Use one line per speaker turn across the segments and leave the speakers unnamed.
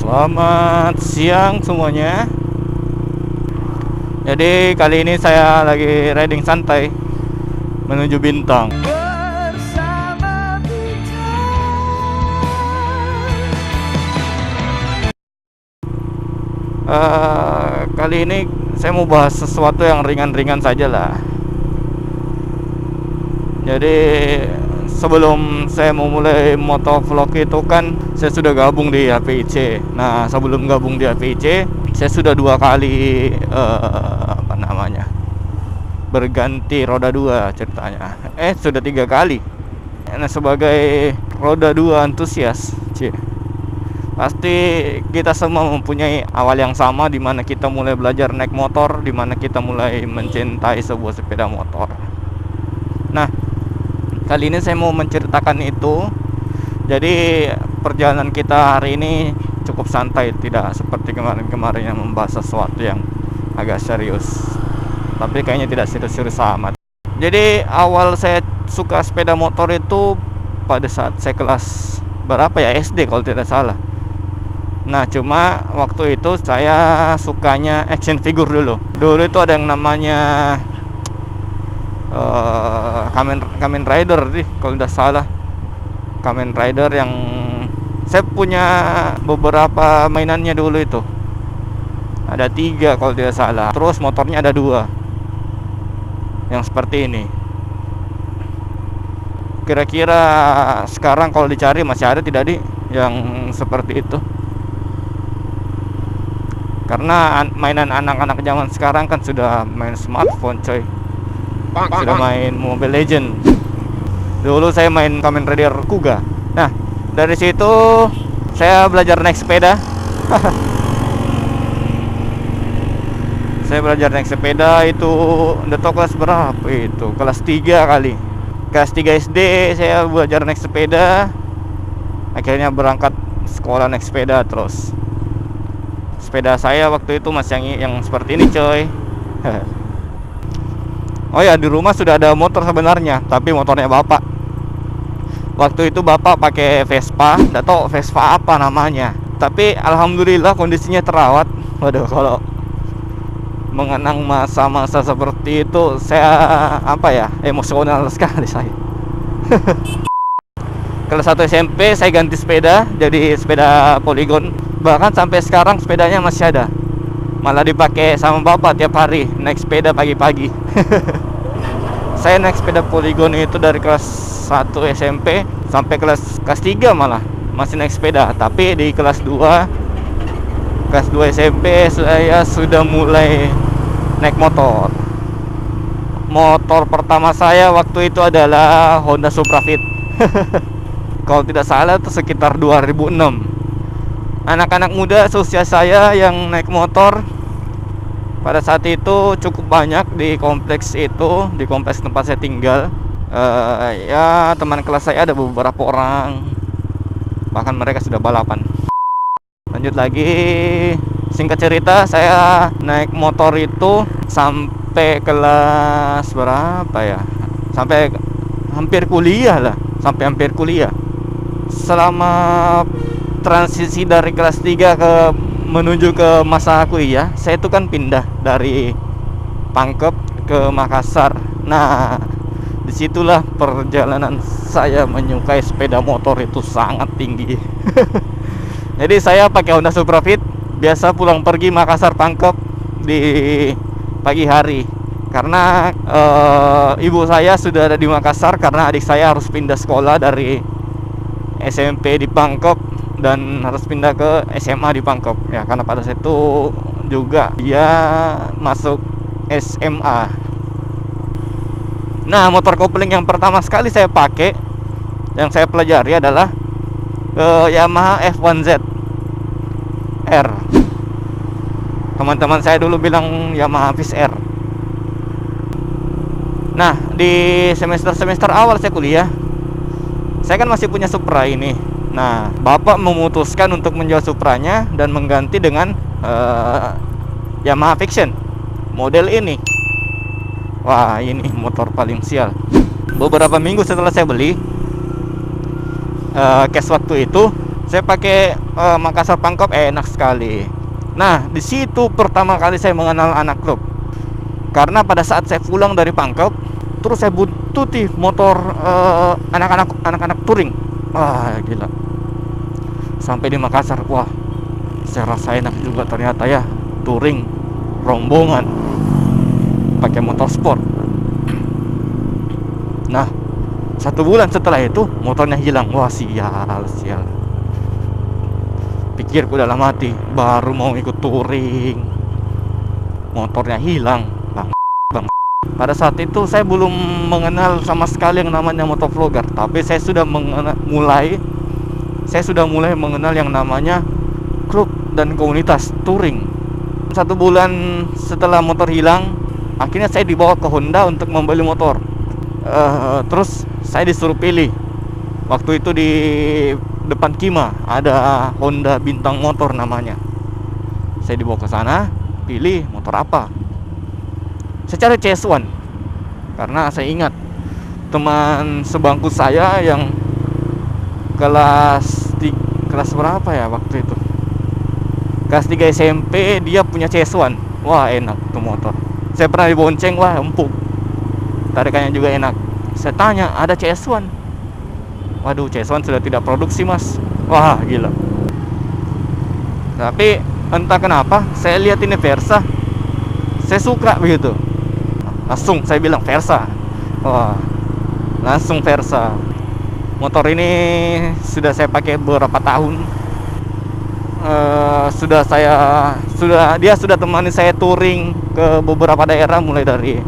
Selamat siang semuanya. Jadi kali ini saya lagi riding santai menuju Bintang. Bersama kali ini saya mau bahas sesuatu yang ringan-ringan saja lah. Jadi sebelum saya mau mulai motovlog itu kan saya sudah gabung di HPIC. Nah, sebelum gabung di HPIC saya sudah 2 kali berganti roda 2 ceritanya. Sudah 3 kali. Nah, sebagai roda 2 antusias, pasti kita semua mempunyai awal yang sama, di mana kita mulai belajar naik motor, di mana kita mulai mencintai sebuah sepeda motor. Nah, kali ini saya mau menceritakan itu. Jadi perjalanan kita hari ini cukup santai, tidak seperti kemarin-kemarin yang membahas sesuatu yang agak serius. Tapi kayaknya tidak serius-serius amat. Jadi awal saya suka sepeda motor itu pada saat saya kelas berapa ya, SD kalau tidak salah. Nah, cuma waktu itu saya sukanya action figure dulu. Dulu itu ada yang namanya Kamen Rider sih kalau tidak salah. Kamen Rider yang saya punya beberapa mainannya dulu itu. Ada 3 kalau tidak salah. Terus motornya ada 2 yang seperti ini. Kira-kira sekarang kalau dicari masih ada tidak di yang seperti itu? Karena mainan anak-anak zaman sekarang kan sudah main smartphone, coy. Sudah main Mobile Legend. Dulu saya main Kamen Rider Kuga. Nah, dari situ saya belajar naik sepeda. Saya belajar naik sepeda itu udah tau kelas berapa itu? Kelas 3 kali. Kelas 3 SD saya belajar naik sepeda. Akhirnya berangkat sekolah naik sepeda terus. Sepeda saya waktu itu masih yang seperti ini, coy. Oh ya, di rumah sudah ada motor sebenarnya, tapi motornya bapak. Waktu itu bapak pakai Vespa, enggak tahu Vespa apa namanya. Tapi alhamdulillah kondisinya terawat. Waduh, kalau mengenang masa-masa seperti itu saya emosional sekali saya. Kelas 1 SMP saya ganti sepeda jadi sepeda Polygon. Bahkan sampai sekarang sepedanya masih ada. Malah dipakai sama bapak tiap hari naik sepeda pagi-pagi. Saya naik sepeda Polygon itu dari kelas 1 SMP sampai kelas 3 malah masih naik sepeda. Tapi di kelas 2 SMP saya sudah mulai naik motor. Motor pertama saya waktu itu adalah Honda Supra Fit. Kalau tidak salah itu sekitar 2006. Anak-anak muda seusia saya yang naik motor pada saat itu cukup banyak di kompleks itu, di kompleks tempat saya tinggal. Ya teman kelas saya ada beberapa orang, bahkan mereka sudah balapan. Lanjut lagi, singkat cerita saya naik motor itu sampai kelas berapa ya? Sampai hampir kuliah lah, sampai hampir kuliah. Selama transisi dari kelas 3 menuju ke masa kuliah, saya itu kan pindah dari Pangkep ke Makassar. Nah, disitulah perjalanan saya menyukai sepeda motor itu sangat tinggi. Jadi saya pakai Honda Supra Fit, biasa pulang pergi Makassar Pangkep di pagi hari. Karena ibu saya sudah ada di Makassar karena adik saya harus pindah sekolah dari SMP di Pangkep dan harus pindah ke SMA di Pangkep. Ya, karena pada saat itu juga dia masuk SMA. Nah, motor kopling yang pertama sekali saya pakai, yang saya pelajari adalah Yamaha F1Z R. Teman-teman saya dulu bilang Yamaha Fish R. Nah, di semester awal saya kuliah, saya kan masih punya Supra ini. Nah, bapak memutuskan untuk menjual Supranya dan mengganti dengan Yamaha Fiction model ini. Wah, ini motor paling sial. Beberapa minggu setelah saya beli, cash waktu itu Saya pakai Makassar Pangkep, enak sekali. Nah, di situ pertama kali saya mengenal anak klub. Karena pada saat saya pulang dari Pangkep, terus saya buntuti motor anak-anak touring. Wah, gila. Sampai di Makassar, wah, saya rasa enak juga ternyata ya, touring rombongan pakai motor sport. Nah, 1 bulan setelah itu motornya hilang. Wah, sial. Pikirku dalam hati, baru mau ikut touring, motornya hilang. Bang. Pada saat itu saya belum mengenal sama sekali yang namanya motovlogger, tapi saya sudah mulai mengenal yang namanya klub dan komunitas touring. 1 bulan setelah motor hilang, akhirnya saya dibawa ke Honda untuk membeli motor. Terus saya disuruh pilih. Waktu itu di depan Kima ada Honda Bintang Motor namanya. Saya dibawa ke sana, pilih motor apa. Saya cari CS1 karena saya ingat teman sebangku saya yang kelas berapa ya waktu itu, kelas 3 SMP, dia punya CS1. Wah, enak tuh motor. Saya pernah dibonceng, wah empuk, tarikannya juga enak. Saya tanya, ada CS1? Waduh, CS1 sudah tidak produksi, mas. Wah, gila. Tapi entah kenapa saya lihat ini Versa, saya suka begitu. Langsung saya bilang Versa. Wah, langsung Versa. Motor ini sudah saya pakai beberapa tahun. Dia sudah temani saya touring ke beberapa daerah, mulai dari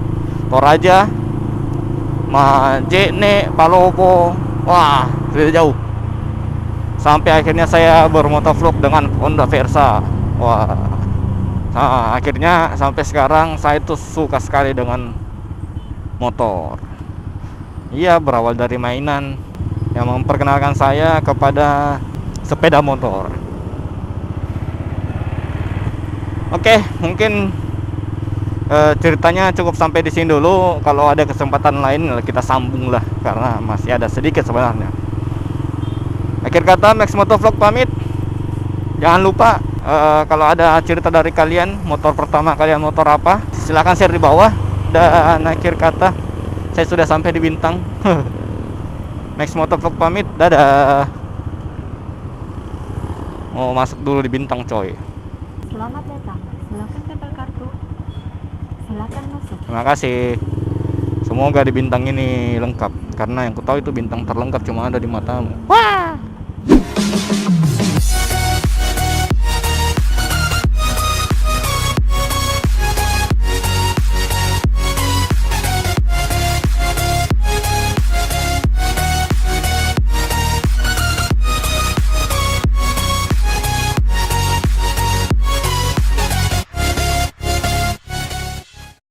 Toraja, Majene, Palopo. Wah, sudah jauh. Sampai akhirnya saya bermotovlog dengan Honda Versa. Wah. Nah, akhirnya sampai sekarang saya tuh suka sekali dengan motor. Iya, berawal dari mainan yang memperkenalkan saya kepada sepeda motor. Oke, mungkin ceritanya cukup sampai di sini dulu. Kalau ada kesempatan lain kita sambung lah, karena masih ada sedikit sebenarnya. Akhir kata, Max Motovlog pamit. Jangan lupa kalau ada cerita dari kalian, motor pertama kalian motor apa, silahkan share di bawah. Dan akhir kata, saya sudah sampai di Bintang. Max Motovlog pamit, dadah. Mau masuk dulu di Bintang, coy.
Selamat datang, silakan tempel kartu. Silakan masuk.
Terima kasih. Semoga di Bintang ini lengkap, karena yang ku tahu itu bintang terlengkap cuma ada di matamu. Wah.